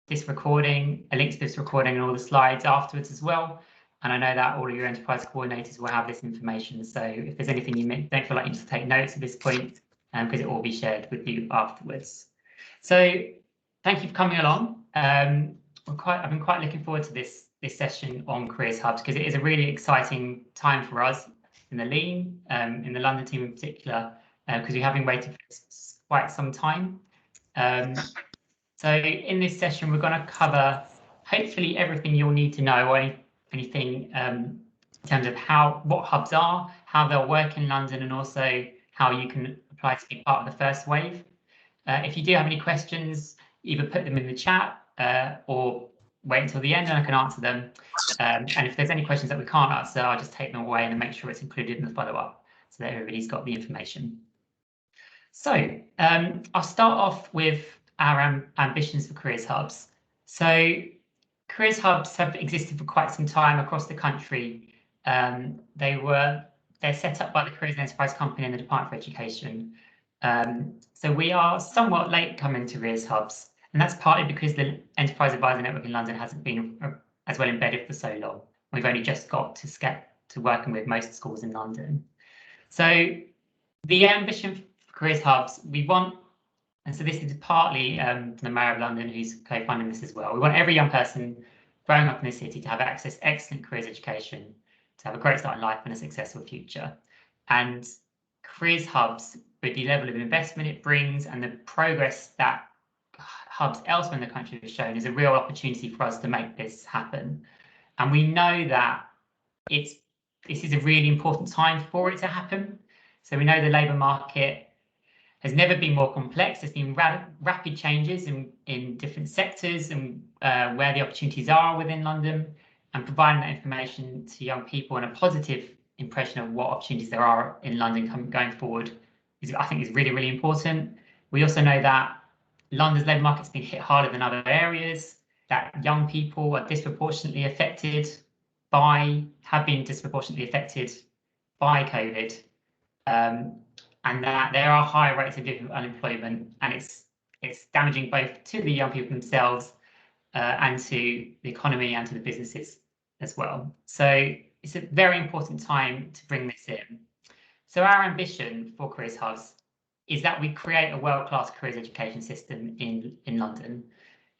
this recording, a link to this recording and all the slides afterwards as well. And I know that all of your enterprise coordinators will have this information. So if there's anything you don't feel like you need to take notes at this point, because it will be shared with you afterwards. So thank you for coming along. I've been quite looking forward to this session on Careers Hubs, because it is a really exciting time for us in the Lean, in the London team in particular, because we have been waiting for this quite some time. So in this session, we're going to cover hopefully everything you'll need to know, or anything in terms of what hubs are, how they'll work in London, and also how you can apply to be part of the first wave. If you do have any questions, either put them in the chat or wait until the end and I can answer them. And if there's any questions that we can't answer, I'll just take them away and make sure it's included in the follow-up so that everybody's got the information. So I'll start off with our ambitions for Careers Hubs. So Careers Hubs have existed for quite some time across the country. They're set up by the Careers and Enterprise Company and the Department for Education. So we are somewhat late coming to Careers Hubs, and that's partly because the Enterprise Advisor Network in London hasn't been as well embedded for so long. We've only just got to working with most schools in London. So the ambition for Careers Hubs, we want, and so this is partly from the Mayor of London, who's co-funding this as well. We want every young person growing up in the city to have access to excellent careers education, to have a great start in life and a successful future. And Careers Hubs, with the level of investment it brings and the progress that hubs elsewhere in the country have shown, is a real opportunity for us to make this happen. And we know that this is a really important time for it to happen. So we know the labour market has never been more complex. There's been rapid changes in different sectors and where the opportunities are within London, and providing that information to young people and a positive impression of what opportunities there are in London going forward I think is really, really important. We also know that London's labour market's been hit harder than other areas, that young people are disproportionately affected have been disproportionately affected by COVID. And that there are high rates of unemployment, and it's damaging both to the young people themselves and to the economy and to the businesses as well. So it's a very important time to bring this in. So our ambition for Careers Hubs is that we create a world-class careers education system in London.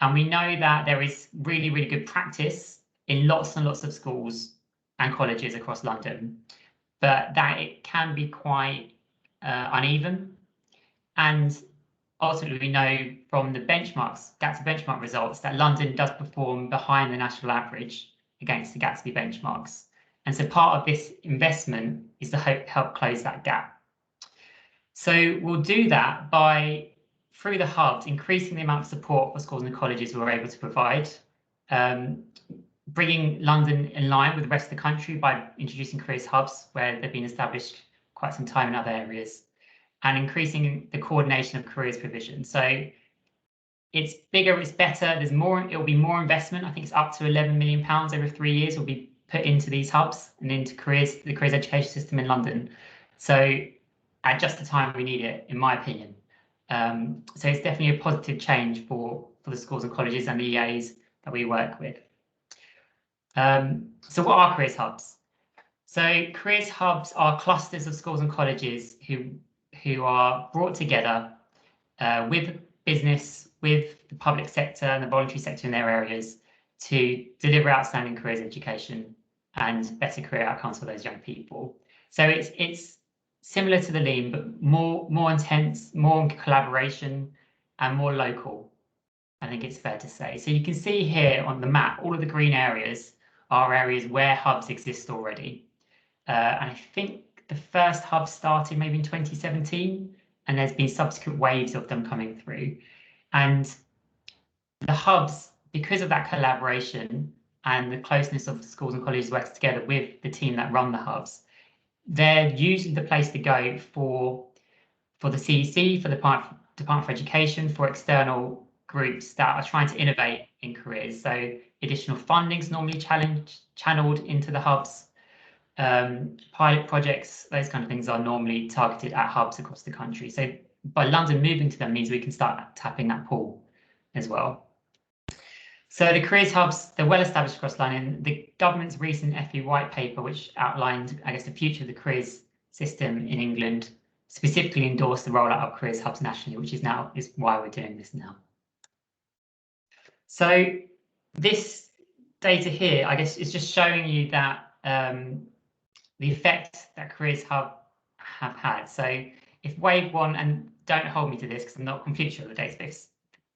And we know that there is really, really good practice in lots and lots of schools and colleges across London, but that it can be quite uneven. And ultimately, we know from the Gatsby benchmark results that London does perform behind the national average against the Gatsby benchmarks. And so part of this investment is to help close that gap. So we'll do that through the hubs, increasing the amount of support for schools and colleges we're able to provide, bringing London in line with the rest of the country by introducing Careers Hubs where they've been established quite some time in other areas, and increasing the coordination of careers provision. So it's bigger, it's better, it'll be more investment. I think it's up to £11 million over 3 years will be put into these hubs and into the careers education system in London. So at just the time we need it, in my opinion. So it's definitely a positive change for the schools and colleges and the EAs that we work with. So what are Careers Hubs? So Careers Hubs are clusters of schools and colleges who are brought together with business, with the public sector and the voluntary sector in their areas to deliver outstanding careers education and better career outcomes for those young people. So it's similar to the Lean, but more intense, more collaboration and more local, I think it's fair to say. So you can see here on the map, all of the green areas are areas where hubs exist already. And I think the first hub started maybe in 2017, and there's been subsequent waves of them coming through. And the hubs, because of that collaboration and the closeness of the schools and colleges working together with the team that run the hubs, they're usually the place to go for the CEC, for the Department for Education, for external groups that are trying to innovate in careers. So additional funding is normally channeled into the hubs. Pilot projects, those kind of things are normally targeted at hubs across the country. So by London moving to them means we can start tapping that pool as well. So the careers hubs, they're well established across London. The government's recent FE white paper, which outlined, I guess, the future of the careers system in England, specifically endorsed the rollout of careers hubs nationally, which is why we're doing this now. So this data here, I guess, is just showing you that the effect that Careers Hub have had. So if wave one, and don't hold me to this because I'm not completely sure of the database,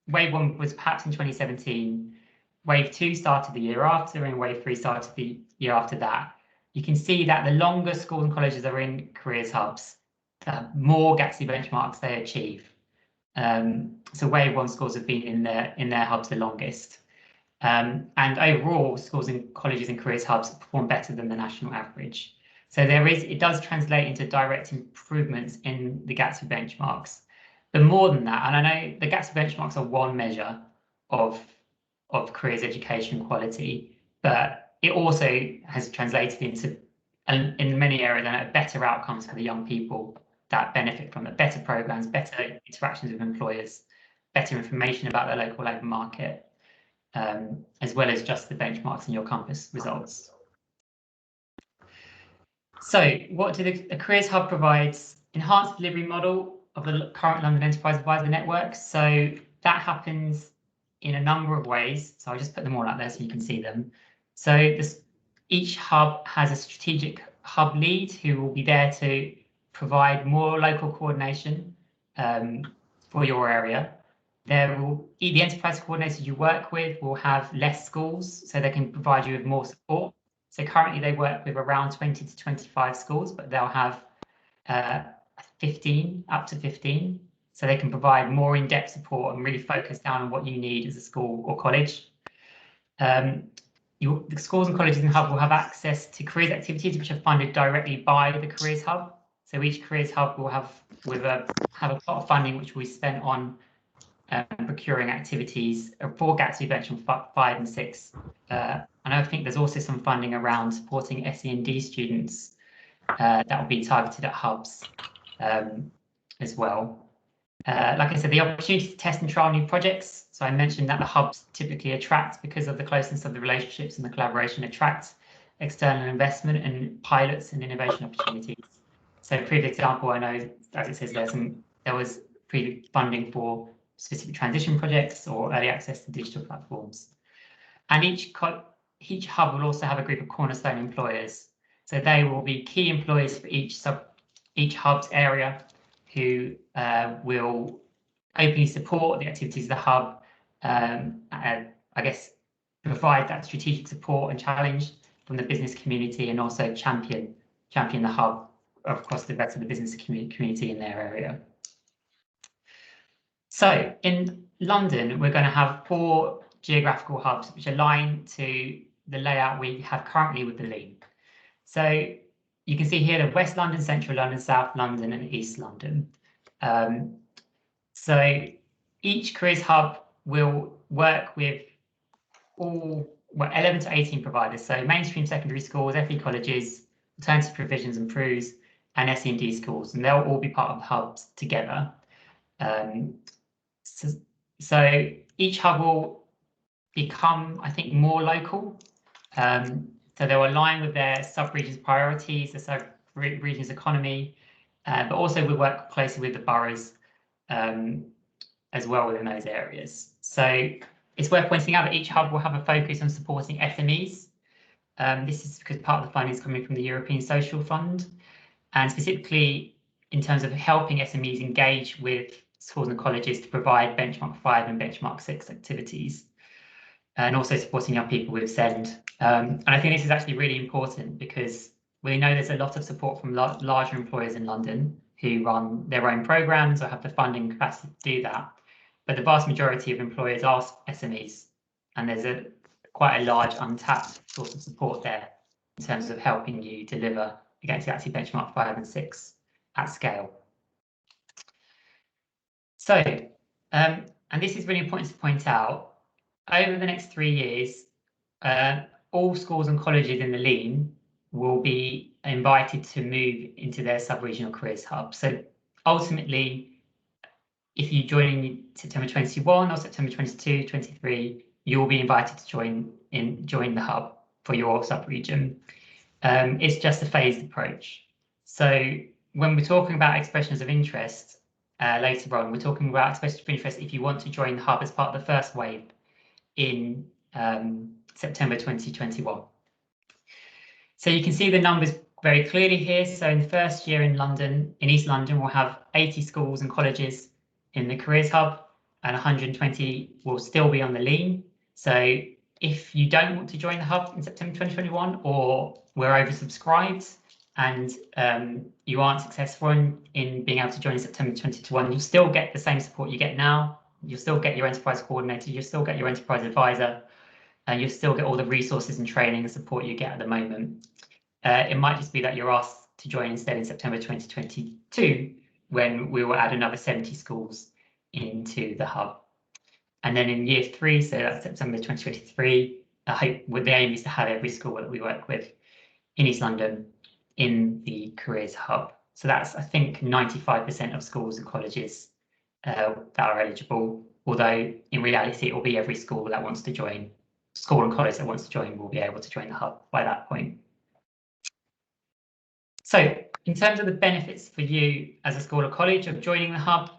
wave one was perhaps in 2017, wave two started the year after, and wave three started the year after that. You can see that the longer schools and colleges are in Careers Hubs, the more Gatsby benchmarks they achieve. So wave one schools have been in their hubs the longest. And overall, schools and colleges and careers hubs perform better than the national average. So it does translate into direct improvements in the Gatsby benchmarks. But more than that, and I know the Gatsby benchmarks are one measure of careers education quality, but it also has translated into, in many areas, better outcomes for the young people that benefit from it, better programs, better interactions with employers, better information about the local labour market, as well as just the benchmarks in your campus results. So what do the Careers Hub provides? Enhanced delivery model of the current London Enterprise Advisor network. So that happens in a number of ways. So I'll just put them all out there so you can see them. So each hub has a strategic hub lead who will be there to provide more local coordination for your area. The enterprise coordinators you work with will have less schools, so they can provide you with more support. So currently they work with around 20 to 25 schools, but they'll have 15, up to 15. So they can provide more in-depth support and really focus down on what you need as a school or college. The schools and colleges in the hub will have access to careers activities which are funded directly by the Careers Hub. So each Careers Hub will have a pot of funding which we spent on procuring activities for Gatsby benchmark 5 and 6. And I think there's also some funding around supporting SEND students that will be targeted at hubs as well. Like I said, the opportunity to test and trial new projects. So I mentioned that the hubs typically attract, because of the closeness of the relationships and the collaboration, attract external investment and pilots and innovation opportunities. So previous example, I know, as it says there was previous funding for specific transition projects or early access to digital platforms. And each hub will also have a group of cornerstone employers. So they will be key employers for each hub's area, who will openly support the activities of the hub, and I guess provide that strategic support and challenge from the business community, and also champion the hub across the rest of the business community in their area. So in London, we're going to have 4 geographical hubs which align to the layout we have currently with the Lean. So you can see here the West London, Central London, South London and East London. So each careers hub will work with 11 to 18 providers. So mainstream secondary schools, FE colleges, alternative provisions and PRUs, and SEND schools, and they'll all be part of the hubs together. So each hub will become, I think, more local. So they'll align with their sub-region's priorities, the sub-region's economy, but also we work closely with the boroughs as well within those areas. So it's worth pointing out that each hub will have a focus on supporting SMEs. This is because part of the funding is coming from the European Social Fund, and specifically in terms of helping SMEs engage with schools and colleges to provide benchmark 5 and benchmark 6 activities, and also supporting young people with SEND. And I think this is actually really important, because we know there's a lot of support from larger employers in London who run their own programs or have the funding capacity to do that. But the vast majority of employers are SMEs, and there's quite a large untapped source of support there in terms of helping you deliver against the Gatsby benchmark 5 and 6 at scale. So, and this is really important to point out, over the next 3 years, all schools and colleges in the Lean will be invited to move into their sub-regional careers hub. So ultimately, if you join in September 21 or September 22, 23, you'll be invited to join the hub for your sub-region. It's just a phased approach. So when we're talking about expressions of interest later on, we're talking about expressions of interest if you want to join the hub as part of the first wave in September 2021. So you can see the numbers very clearly here. So in the first year in London, in East London, we'll have 80 schools and colleges in the Careers Hub, and 120 will still be on the Lean. So if you don't want to join the hub in September 2021, or we're oversubscribed and you aren't successful in being able to join in September 2021, you'll still get the same support you get now. You'll still get your enterprise coordinator, you'll still get your enterprise advisor, and you'll still get all the resources and training and support you get at the moment. It might just be that you're asked to join instead in September 2022, when we will add another 70 schools into the hub. And then in year 3, so that's September 2023, I hope the aim is to have every school that we work with in East London in the Careers Hub. So that's, I think, 95% of schools and colleges that are eligible, although in reality it will be every school that wants to join, school and college that wants to join will be able to join the hub by that point. So in terms of the benefits for you as a school or college of joining the hub,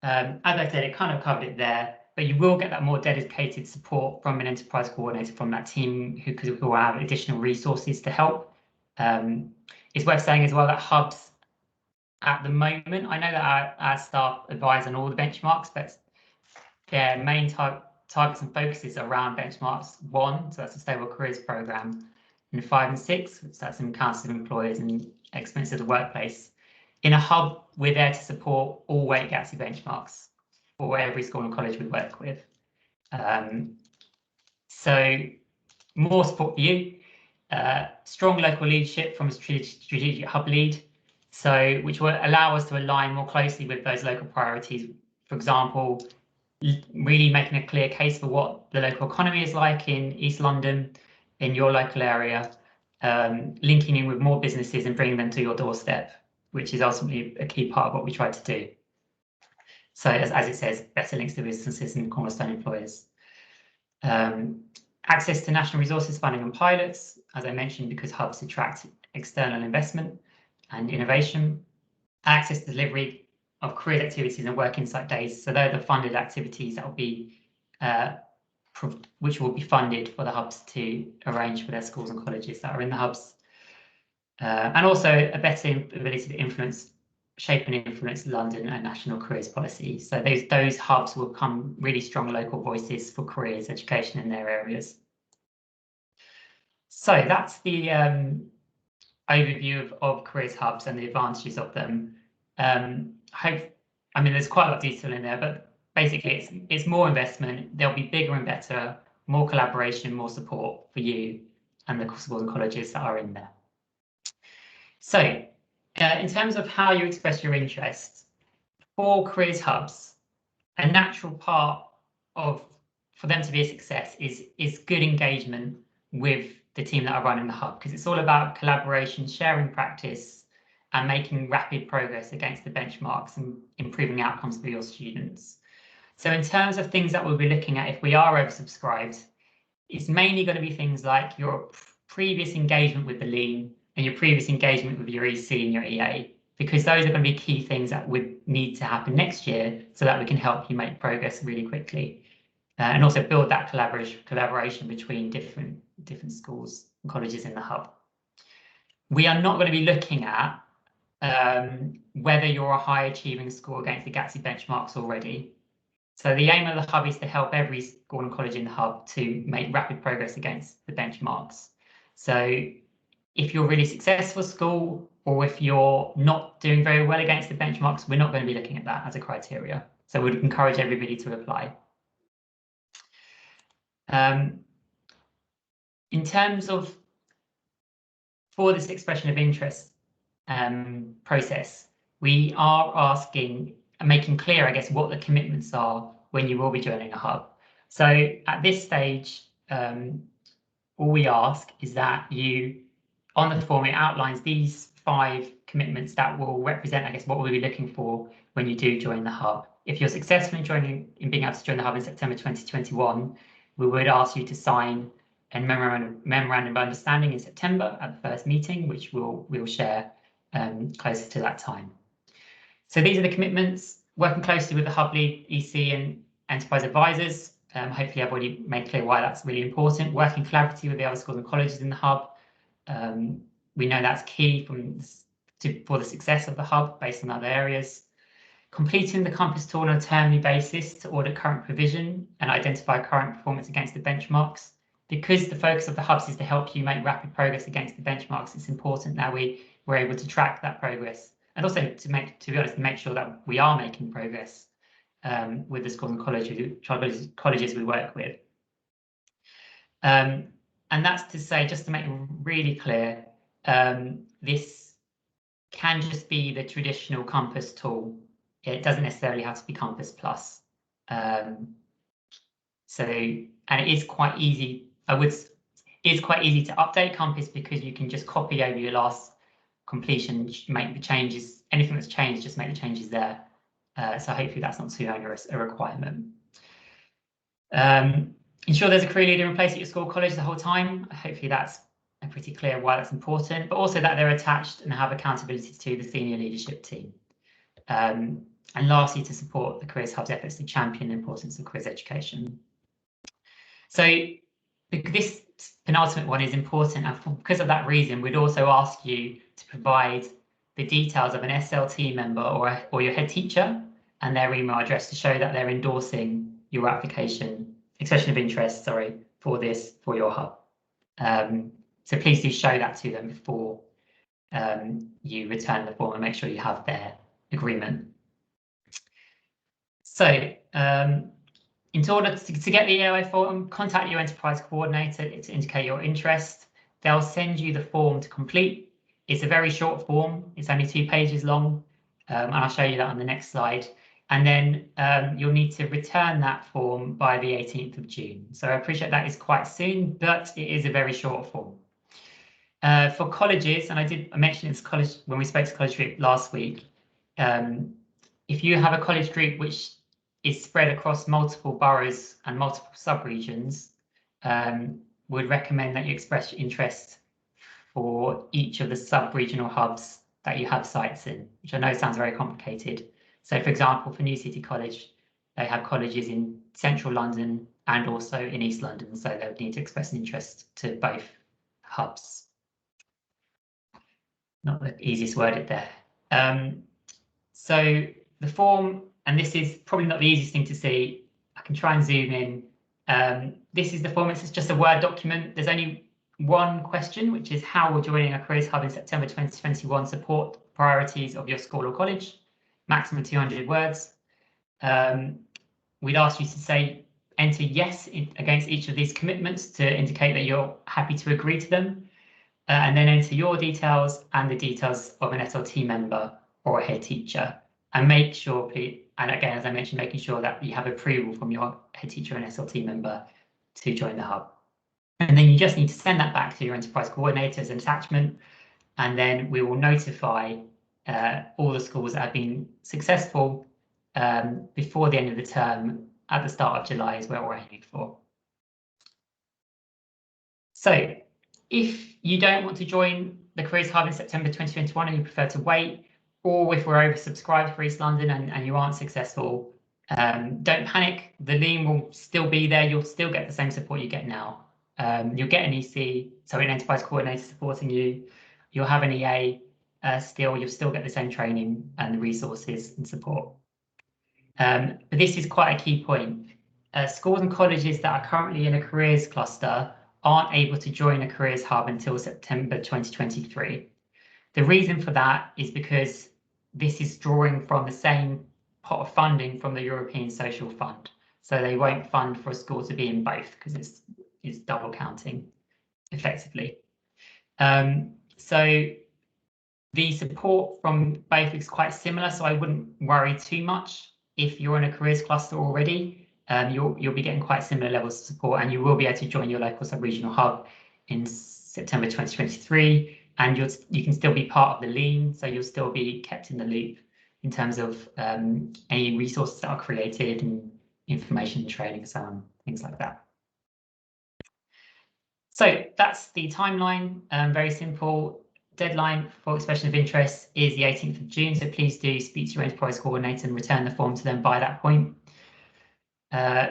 as I said, it kind of covered it there, but you will get that more dedicated support from an enterprise coordinator from that team who will have additional resources to help. It's worth saying as well that hubs at the moment, I know that our staff advise on all the benchmarks, but their main targets and focuses are around benchmarks 1, so that's the Stable Careers Programme, and 5 and 6, so that's in Council of Employers and Experience of the Workplace. In a hub, we're there to support all weight GATSI benchmarks for every school and college we work with. So more support for you, strong local leadership from a strategic hub lead, so which will allow us to align more closely with those local priorities. For example, really making a clear case for what the local economy is like in East London, in your local area, linking in with more businesses and bringing them to your doorstep, which is ultimately a key part of what we try to do. So as it says, better links to businesses and cornerstone employers. Access to national resources, funding and pilots, as I mentioned, because hubs attract external investment and innovation. Access to delivery of careers activities and work insight days. So they're the funded activities that will be, which will be funded for the hubs to arrange for their schools and colleges that are in the hubs. And also a better ability to influence, shape and influence London and national careers policy. So those hubs will become really strong local voices for careers education in their areas. So that's the overview of careers hubs and the advantages of them. I mean, there's quite a lot of detail in there, but basically it's more investment. They'll be bigger and better, more collaboration, more support for you and the schools and colleges that are in there. So in terms of how you express your interest for careers hubs, a natural part for them to be a success is good engagement with the team that are running the hub, because it's all about collaboration, sharing practice, and making rapid progress against the benchmarks and improving outcomes for your students. So in terms of things that we'll be looking at if we are oversubscribed, it's mainly going to be things like your previous engagement with the Lean and your previous engagement with your EC and your EA, because those are going to be key things that would need to happen next year so that we can help you make progress really quickly. And also build that collaboration between different schools and colleges in the hub. We are not going to be looking at whether you're a high achieving school against the GATSI benchmarks already. So the aim of the hub is to help every school and college in the hub to make rapid progress against the benchmarks. So if you're a really successful school, or if you're not doing very well against the benchmarks, we're not going to be looking at that as a criteria. So we'd encourage everybody to apply. In terms of, for this expression of interest process, we are asking and making clear, I guess, what the commitments are when you will be joining a hub. So at this stage, all we ask is that you, on the form, it outlines these 5 commitments that will represent, I guess, what we'll be looking for when you do join the hub. If you're successful in being able to join the hub in September 2021, we would ask you to sign a memorandum of understanding in September at the first meeting, which we'll share closer to that time. So these are the commitments, working closely with the Hub Lead, EC and Enterprise Advisors. Hopefully I've already made clear why that's really important. Working collaboratively with the other schools and colleges in the Hub. We know that's key for the success of the Hub based on other areas. Completing the Compass tool on a termly basis to audit current provision and identify current performance against the benchmarks. Because the focus of the Hubs is to help you make rapid progress against the benchmarks, it's important that we're able to track that progress, and also to make sure that we are making progress with the schools and colleges we work with. And that's to say, just to make it really clear, this can just be the traditional Compass tool. It doesn't necessarily have to be Compass Plus. And it is quite easy. It's quite easy to update Compass because you can just copy over your last completion, make the changes. Anything that's changed, just make the changes there. So hopefully that's not too onerous a requirement. Ensure there's a career leader in place at your school or college the whole time. Hopefully that's pretty clear why that's important, but also that they're attached and have accountability to the senior leadership team. And lastly, to support the Careers Hub's efforts to champion the importance of careers education. So this penultimate one is important, and because of that reason, we'd also ask you to provide the details of an SLT member or your head teacher and their email address to show that they're endorsing your application, expression of interest, sorry, for your Hub. So please do show that to them before you return the form and make sure you have their agreement. So in order to get the EOA form, contact your enterprise coordinator to indicate your interest. They'll send you the form to complete. It's a very short form. It's only 2 pages long, and I'll show you that on the next slide. And then you'll need to return that form by the 18th of June. So I appreciate that is quite soon, but it is a very short form. For colleges, and I mentioned this college when we spoke to college group last week, if you have a college group which is spread across multiple boroughs and multiple sub-regions, would recommend that you express your interest for each of the sub-regional hubs that you have sites in, which I know sounds very complicated. So for example, for New City College, they have colleges in central London and also in East London, so they would need to express an interest to both hubs. Not the easiest worded there. So the form, and this is probably not the easiest thing to see. I can try and zoom in. This is the form. It's just a Word document. There's only one question, which is how will joining a Careers Hub in September 2021 support priorities of your school or college? Maximum 200 words. We'd ask you to enter yes against each of these commitments to indicate that you're happy to agree to them, and then enter your details and the details of an SLT member or a head teacher, and make sure, and again, as I mentioned, making sure that you have approval from your head teacher and SLT member to join the Hub. And then you just need to send that back to your enterprise coordinator as an attachment, and then we will notify all the schools that have been successful before the end of the term. At the start of July is where we're aiming for. So if you don't want to join the Careers Hub in September 2021 and you prefer to wait, or if we're oversubscribed for East London and you aren't successful, don't panic. The lean will still be there. You'll still get the same support you get now. You'll get an EC, so an enterprise coordinator supporting you. You'll have an EA still. You'll still get the same training and the resources and support. But this is quite a key point. Schools and colleges that are currently in a careers cluster aren't able to join a Careers Hub until September 2023. The reason for that is because this is drawing from the same pot of funding from the European Social Fund. So they won't fund for a school to be in both because it's double counting effectively. So the support from both is quite similar, so I wouldn't worry too much. If you're in a careers cluster already, you'll be getting quite similar levels of support, and you will be able to join your local sub-regional hub in September 2023, and you can still be part of the lean, so you'll still be kept in the loop in terms of any resources that are created and information training, so on, things like that. So that's the timeline, very simple. Deadline for expression of interest is the 18th of June, so please do speak to your enterprise coordinator and return the form to them by that point.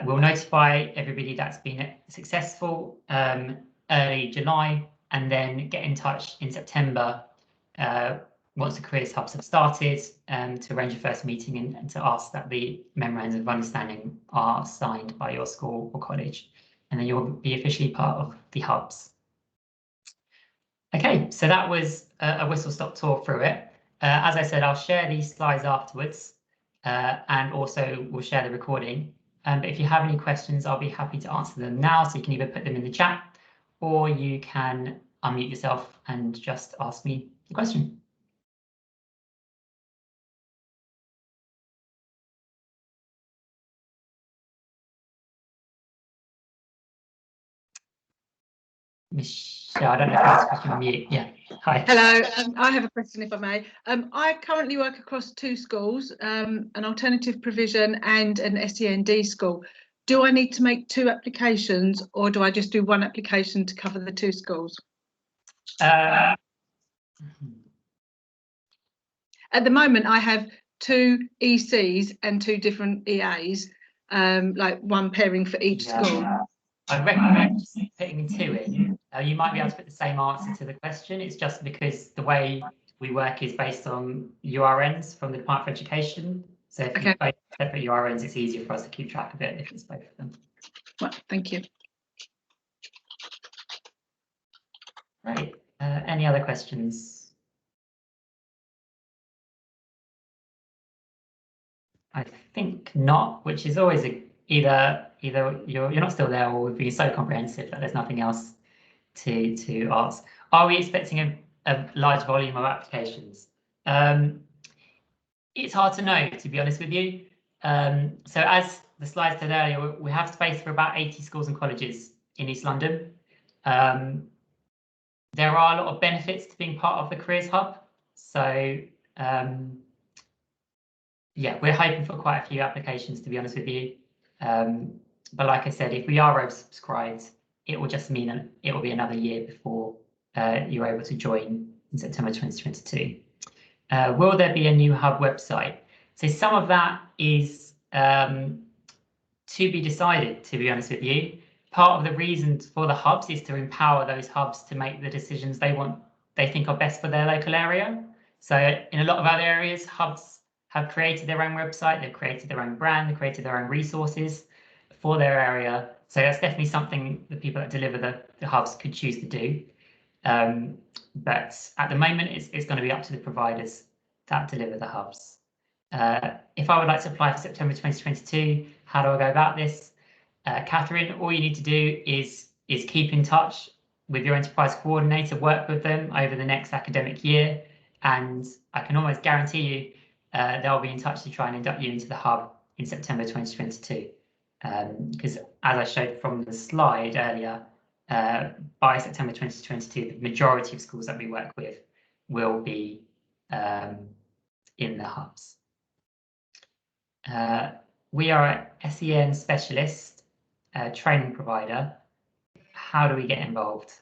We'll notify everybody that's been successful early July, and then get in touch in September once the careers hubs have started to arrange a first meeting and to ask that the memorandums of understanding are signed by your school or college, and then you'll be officially part of the hubs. Okay, so that was a whistle-stop tour through it. As I said, I'll share these slides afterwards, and also we'll share the recording. But if you have any questions, I'll be happy to answer them now. So you can either put them in the chat, or you can unmute yourself and just ask me the question. Michelle, I don't know if that's a question on mute. Yeah. Hi. Hello, I have a question if I may. I currently work across 2 schools, an alternative provision and an SEND school. Do I need to make 2 applications, or do I just do 1 application to cover the 2 schools? At the moment, I have 2 ECs and 2 different EAs, like 1 pairing for each school. I'd recommend just putting 2 in. You might be able to put the same answer to the question. It's just because the way we work is based on URNs from the Department for Education. So if you both separate URNs, it's easier for us to keep track of it if it's both of them. Well, thank you. Right. Any other questions? I think not, which is always either you're not still there, or we've been so comprehensive that there's nothing else to ask. Are we expecting a large volume of applications? It's hard to know, to be honest with you. So as the slide said earlier, we have space for about 80 schools and colleges in East London. There are a lot of benefits to being part of the Careers Hub. So yeah, we're hoping for quite a few applications, to be honest with you. But like I said, if we are oversubscribed, it will just mean that it will be another year before you're able to join in September 2022. Will there be a new hub website? So some of that is to be decided, to be honest with you. Part of the reason for the hubs is to empower those hubs to make the decisions they think are best for their local area. So in a lot of other areas, hubs have created their own website, they've created their own brand, they've created their own resources for their area. So that's definitely something the people that deliver the hubs could choose to do. But at the moment, it's going to be up to the providers that deliver the hubs. If I would like to apply for September 2022, how do I go about this? Catherine, all you need to do is keep in touch with your enterprise coordinator, work with them over the next academic year, and I can almost guarantee you they'll be in touch to try and induct you into the hub in September 2022. Because as I showed from the slide earlier, by September 2022, the majority of schools that we work with will be in the hubs. We are a SEN specialist training provider. How do we get involved?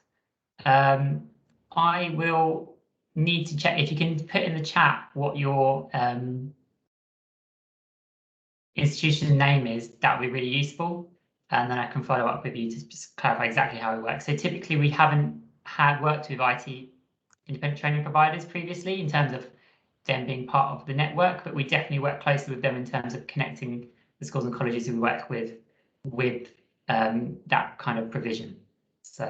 I will need to check if you can put in the chat what your institution name is. That would be really useful, and then I can follow up with you to just clarify exactly how it works. So typically we haven't worked with IT independent training providers previously in terms of them being part of the network, but we definitely work closely with them in terms of connecting the schools and colleges we work with that kind of provision. So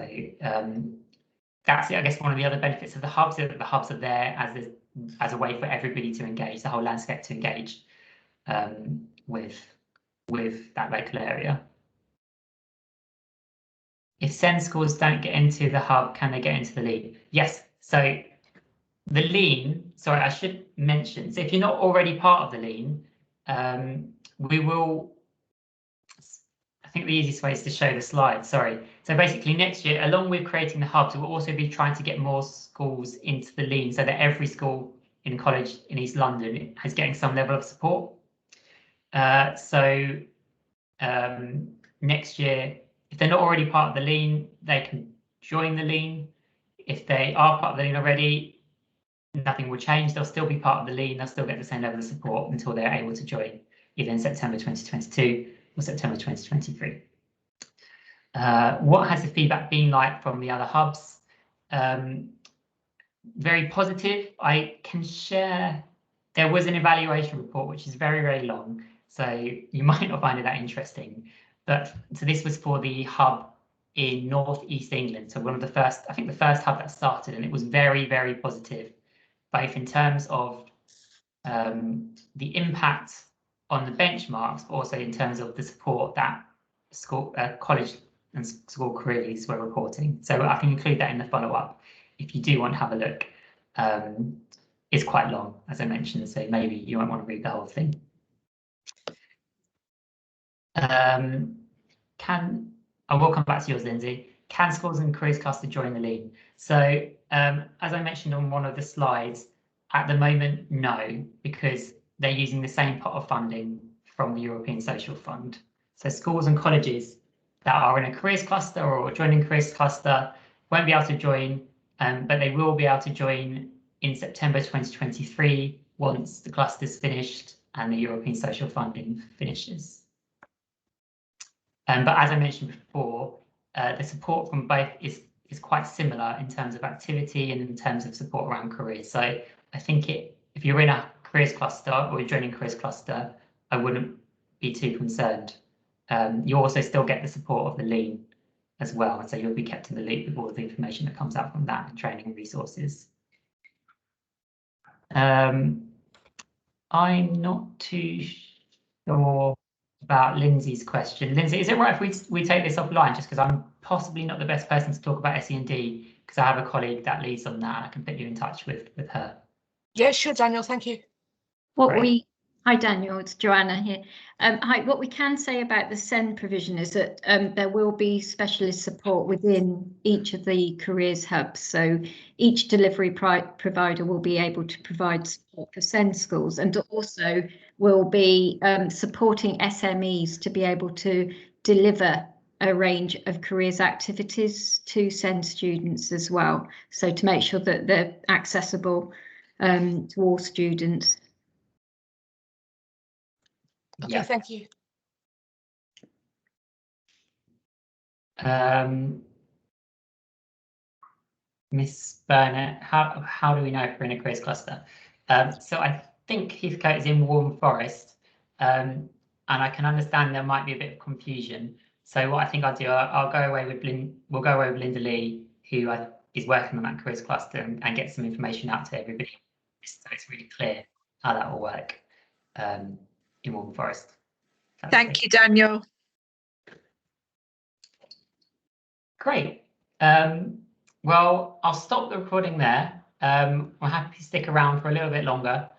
that's, I guess, one of the other benefits of the hubs, is that the hubs are there as a way for everybody to engage, the whole landscape to engage with that local area. If SEND schools don't get into the hub, can they get into the lean? Yes. So the lean, sorry, I should mention, so if you're not already part of the lean, we will, I think the easiest way is to show the slide, sorry. So basically next year, along with creating the hubs, we'll also be trying to get more schools into the lean so that every school in college in East London is getting some level of support. Next year, if they're not already part of the lean, they can join the Lean. If they are part of the Lean already, nothing will change. They'll still be part of the Lean. They'll still get the same level of support until they're able to join either in September 2022 or September 2023. What has the feedback been like from the other hubs? Very positive. I can share, there was an evaluation report, which is very, very long, so you might not find it that interesting. But so this was for the hub in North East England. So one of the first, I think the first hub that started, and it was very, very positive, both in terms of the impact on the benchmarks, but also in terms of the support that school, college and school careers were reporting. So I can include that in the follow-up if you do want to have a look. It's quite long, as I mentioned, so maybe you won't want to read the whole thing. I will come back to yours, Lindsay. Can schools and careers cluster join the Lean? So as I mentioned on one of the slides, at the moment, no, because they're using the same pot of funding from the European Social Fund. So schools and colleges that are in a careers cluster or joining careers cluster won't be able to join, but they will be able to join in September 2023 once the cluster's finished and the European Social Funding finishes. But as I mentioned before, the support from both is quite similar in terms of activity and in terms of support around careers. So I think if you're in a careers cluster or you're joining careers cluster, I wouldn't be too concerned. You also still get the support of the Lean as well, and so you'll be kept in the loop with all of the information that comes out from that and training resources. I'm not too sure about Lindsay's question. Lindsay, is it right if we take this offline, just because I'm possibly not the best person to talk about SEND, because I have a colleague that leads on that and I can put you in touch with her. Yeah, sure, Daniel, thank you. Hi Daniel, it's Joanna here. Hi, what we can say about the SEND provision is that there will be specialist support within each of the careers hubs. So each delivery provider will be able to provide support for SEND schools, and also will be supporting SMEs to be able to deliver a range of careers activities to SEND students as well. So to make sure that they're accessible to all students. Okay, Yeah. thank you. Miss Burnett, how do we know if we're in a careers cluster? So I think Heathcote is in Waltham Forest, and I can understand there might be a bit of confusion. So what I think I'll do, I'll go away with we'll go away with Linda Lee, who is working on that careers cluster, and get some information out to everybody, so it's really clear how that will work in Waltham Forest. Thank you, Daniel. Great. Well, I'll stop the recording there. I'm happy to stick around for a little bit longer.